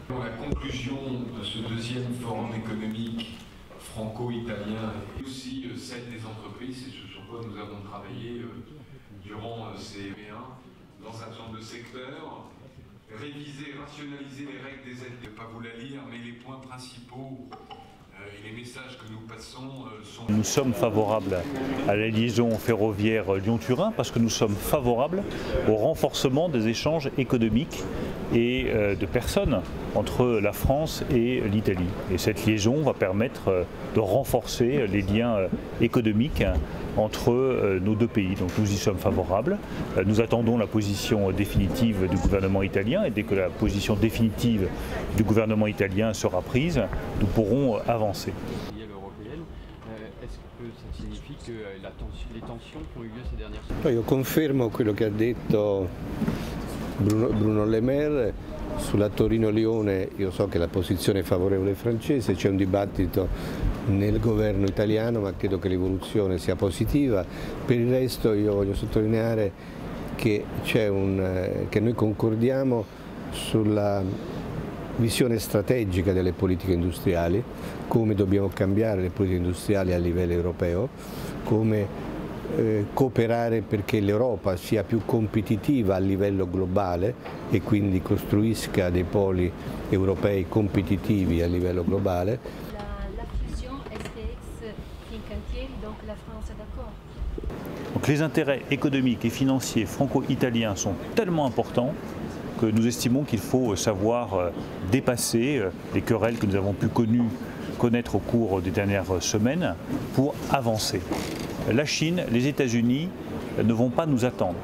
La conclusion de ce deuxième forum économique franco-italien et aussi celle des entreprises, c'est ce sur quoi nous avons travaillé durant ces 1 dans un certain nombre de secteurs, réviser, rationaliser les règles des aides. Je ne vais pas vous la lire, mais les points principaux et les messages que nous passons sont... Nous sommes favorables à la liaison ferroviaire Lyon-Turin parce que nous sommes favorables au renforcement des échanges économiques et de personnes entre la France et l'Italie. Et cette liaison va permettre de renforcer les liens économiques entre nos deux pays. Donc nous y sommes favorables. Nous attendons la position définitive du gouvernement italien et dès que la position définitive du gouvernement italien sera prise, nous pourrons avancer. Est-ce que ça signifie que les tensions qui ont eu lieu ces dernières semaines? Io confermo quello che ha detto Bruno Le Maire sulla Torino-Lione. Io so che la posizione è favorevole francese, c'è un dibattito nel governo italiano, ma credo che l'evoluzione sia positiva. Per il resto io voglio sottolineare che che noi concordiamo sulla visione strategica delle politiche industriali, come dobbiamo cambiare le politiche industriali a livello europeo, come cooperare perché l'Europa sia più competitiva a livello globale e quindi costruisca dei poli europei competitivi a livello globale. La fusion STX-Fincantieri, donc la France est d'accord. Donc les intérêts économiques et financiers franco-italiens sont tellement importants que nous estimons qu'il faut savoir dépasser les querelles que nous avons pu connaître au cours des dernières semaines pour avancer. La Chine, les États-Unis ne vont pas nous attendre.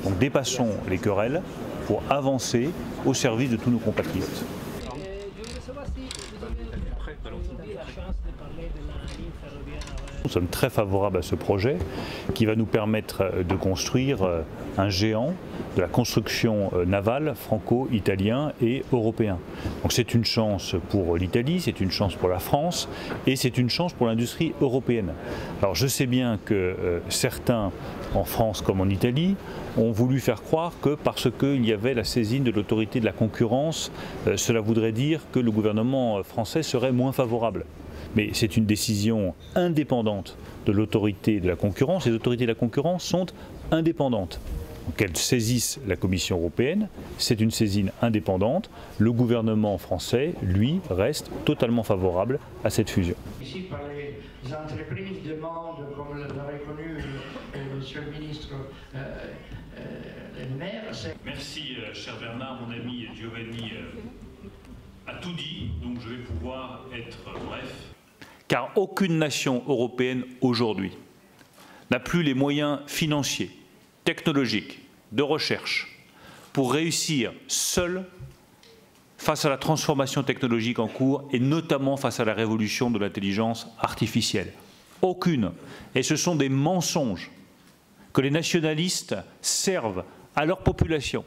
Donc dépassons les querelles pour avancer au service de tous nos compatriotes. Nous sommes très favorables à ce projet qui va nous permettre de construire un géant de la construction navale franco-italien et européen. Donc c'est une chance pour l'Italie, c'est une chance pour la France et c'est une chance pour l'industrie européenne. Alors je sais bien que certains en France comme en Italie ont voulu faire croire que parce qu'il y avait la saisine de l'autorité de la concurrence, cela voudrait dire que le gouvernement français serait moins favorable. Mais c'est une décision indépendante de l'autorité de la concurrence. Les autorités de la concurrence sont indépendantes. Donc elles saisissent la Commission européenne, c'est une saisine indépendante. Le gouvernement français, lui, reste totalement favorable à cette fusion. Ici, par les entreprises demandent, comme l'avait connu Monsieur le ministre Le Maire. Merci, cher Bernard, mon ami Giovanni a tout dit, donc je vais pouvoir être bref. Car aucune nation européenne aujourd'hui n'a plus les moyens financiers, technologiques, de recherche pour réussir seule face à la transformation technologique en cours et notamment face à la révolution de l'intelligence artificielle. Aucune. Et ce sont des mensonges que les nationalistes servent à leur population.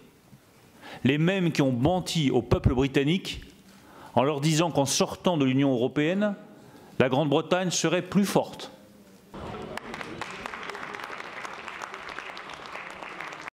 Les mêmes qui ont menti au peuple britannique en leur disant qu'en sortant de l'Union européenne, la Grande-Bretagne serait plus forte.